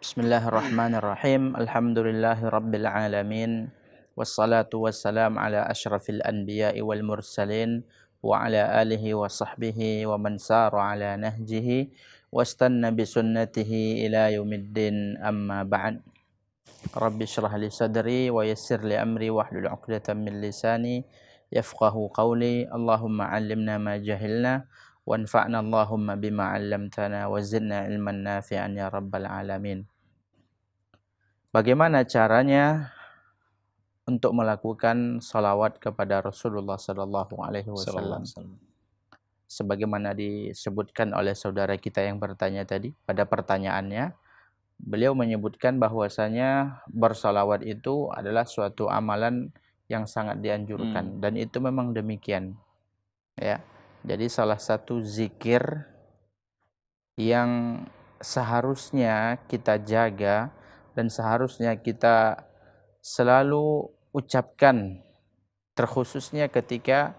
Bismillahirrahmanirrahim. Alhamdulillahirabbil alamin. Wassalatu wassalam ala asyrafil anbiya'i wal mursalin wa ala alihi wa sahbihi wa man sara ala nahjihi wastanna bi sunnatihi ila yaumiddin, amma ba'd. Rabbi shrah li sadri wa yassir li amri wahlul 'uqdatam min lisani yafqahu qawli. Allahumma 'allimna ma jahilna wanfa'na Allahumma bima 'allamtana wa zidna ilman nafi'an ya rabbal alamin. Bagaimana caranya untuk melakukan salawat kepada Rasulullah Sallallahu Alaihi Wasallam? Sebagaimana disebutkan oleh saudara kita yang bertanya tadi pada pertanyaannya, beliau menyebutkan bahwasanya bersalawat itu adalah suatu amalan yang sangat dianjurkan, dan itu memang demikian. Ya, jadi salah satu zikir yang seharusnya kita jaga dan seharusnya kita selalu ucapkan, terkhususnya ketika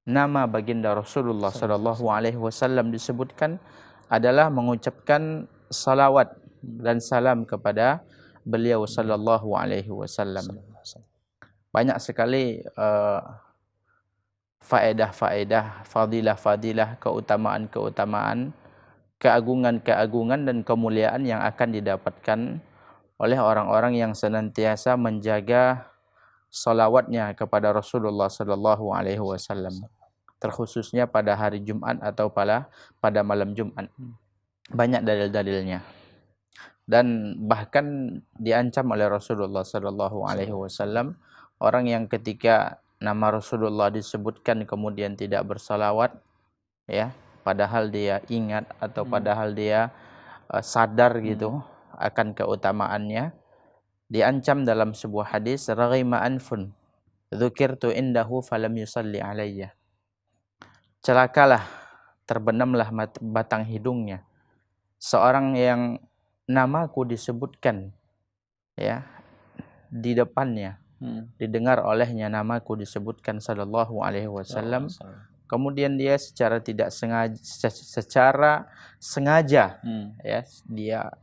nama baginda Rasulullah Sallallahu Alaihi Wasallam disebutkan, adalah mengucapkan salawat dan salam kepada beliau Sallallahu Alaihi Wasallam. Banyak sekali faedah-faedah, fadilah-fadilah, keutamaan-keutamaan, keagungan-keagungan dan kemuliaan yang akan didapatkan oleh orang-orang yang senantiasa menjaga salawatnya kepada Rasulullah Sallallahu Alaihi Wasallam, terkhususnya pada hari Jumat atau pada malam Jumat. Banyak dalil-dalilnya, dan bahkan diancam oleh Rasulullah Sallallahu Alaihi Wasallam orang yang ketika nama Rasulullah disebutkan kemudian tidak bersalawat, ya, padahal dia ingat atau padahal dia sadar gitu akan keutamaannya, diancam dalam sebuah hadis, raghima anfun dzukirtu indahu falam yusalli alayya. Celakalah, terbenamlah batang hidungnya seorang yang namaku disebutkan, ya, di depannya, didengar olehnya namaku disebutkan Sallallahu Alaihi Wasallam, kemudian dia secara tidak sengaja, ya, dia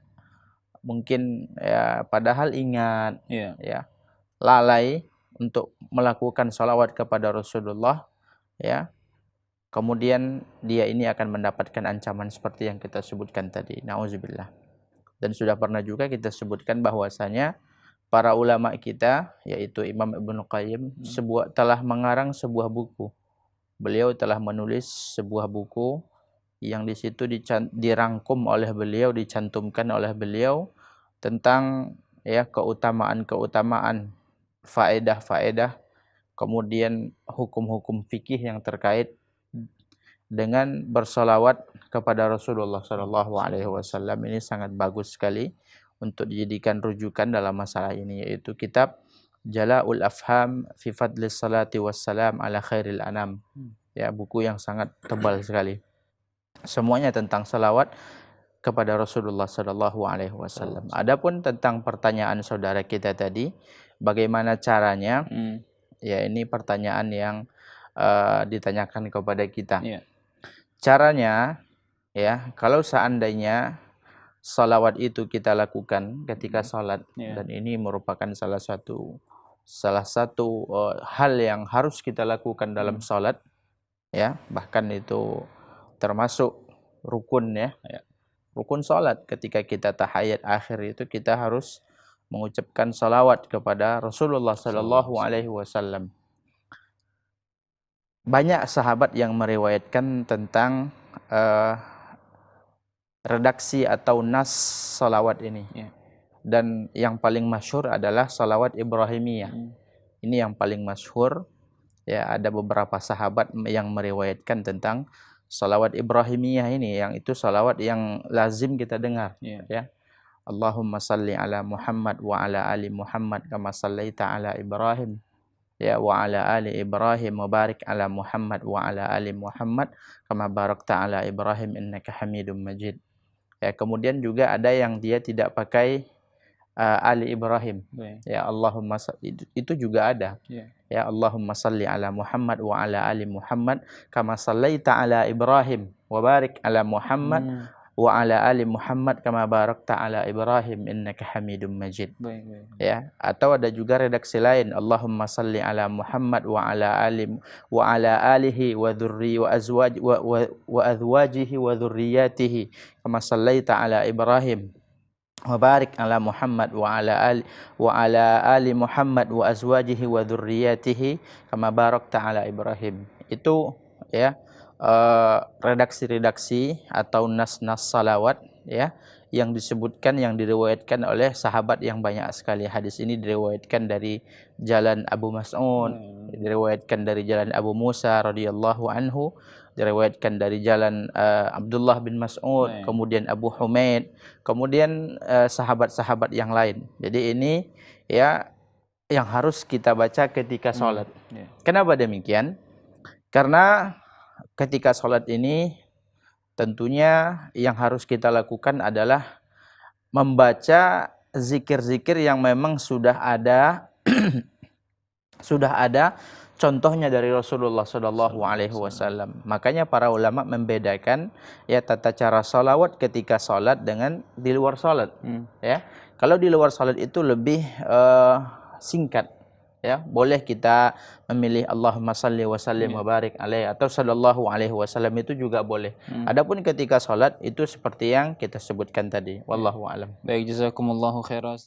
mungkin ya padahal ingat, ya, lalai untuk melakukan salawat kepada Rasulullah, ya, kemudian dia ini akan mendapatkan ancaman seperti yang kita sebutkan tadi, nauzubillah. Dan sudah pernah juga kita sebutkan bahwasanya para ulama kita, yaitu Imam Ibnu Qayyim, telah mengarang sebuah buku. Beliau telah menulis sebuah buku yang di situ dirangkum oleh beliau, dicantumkan oleh beliau tentang, ya, keutamaan-keutamaan, faedah-faedah, kemudian hukum-hukum fikih yang terkait dengan bersalawat kepada Rasulullah Sallallahu Alaihi Wasallam. Ini sangat bagus sekali untuk dijadikan rujukan dalam masalah ini, yaitu kitab Jala'ul Afham fi Fadlis Salati Wassalam ala Khairil Anam. Ya, buku yang sangat tebal sekali. Semuanya tentang salawat kepada Rasulullah Sallallahu Alaihi Wasallam. Adapun tentang pertanyaan saudara kita tadi, bagaimana caranya? Ya, ini pertanyaan yang ditanyakan kepada kita. Caranya, ya, kalau seandainya salawat itu kita lakukan ketika salat, dan ini merupakan salah satu hal yang harus kita lakukan dalam salat, ya, bahkan itu termasuk rukun, ya, rukun salat. Ketika kita tahiyat akhir itu kita harus mengucapkan salawat kepada Rasulullah Sallallahu Alaihi Wasallam. Banyak sahabat yang meriwayatkan tentang redaksi atau nas salawat ini, dan yang paling masyhur adalah salawat Ibrahimiyah. Ini yang paling masyhur, ya. Ada beberapa sahabat yang meriwayatkan tentang salawat Ibrahimiyah ini, yang itu salawat yang lazim kita dengar, ya. Allahumma salli ala Muhammad wa ala ali Muhammad kama sallaita ala Ibrahim, ya, wa ala ali Ibrahim wa barik ala Muhammad wa ala ali Muhammad kama barakta ala Ibrahim innaka Hamidum Majid. Ya, kemudian juga ada yang dia tidak pakai ali Ibrahim, ya, Allahumma itu juga ada, ya, Allahumma salli ala Muhammad wa ala ali Muhammad kama sallaita ala Ibrahim wa barik ala Muhammad wa ala ali Muhammad kama barakta ala Ibrahim innaka Hamidum Majid. Ya, atau ada juga redaksi lain, Allahumma salli ala Muhammad wa ala alihi wa dzurri wa azwajihi wa dzurriyyatihi kama sallaita ala Ibrahim wa barik ala Muhammad wa ala ali Muhammad wa azwajihi wa dzurriyyatihi kama barakta ala Ibrahim. Itu ya redaksi-redaksi atau nas-nas salawat ya yang disebutkan, yang diriwayatkan oleh sahabat yang banyak sekali. Hadis ini diriwayatkan dari jalan Abu Mas'ud, diriwayatkan dari jalan Abu Musa radhiyallahu anhu, diriwayatkan dari jalan Abdullah bin Mas'ud, kemudian Abu Humaid, kemudian sahabat-sahabat yang lain. Jadi ini ya yang harus kita baca ketika sholat. Kenapa demikian? Karena ketika sholat ini tentunya yang harus kita lakukan adalah membaca zikir-zikir yang memang sudah ada contohnya dari Rasulullah Shallallahu Alaihi Wasallam. Makanya para ulama membedakan ya tata cara sholawat ketika sholat dengan di luar sholat. Ya, kalau di luar sholat itu lebih singkat. Ya, boleh kita memilih Allahumma salli wa sallim wa barik alaihi atau sallallahu alaihi wasallam, itu juga boleh. Adapun ketika sholat itu seperti yang kita sebutkan tadi. Wallahu a'lam. Baik, jazakumullahu khairan.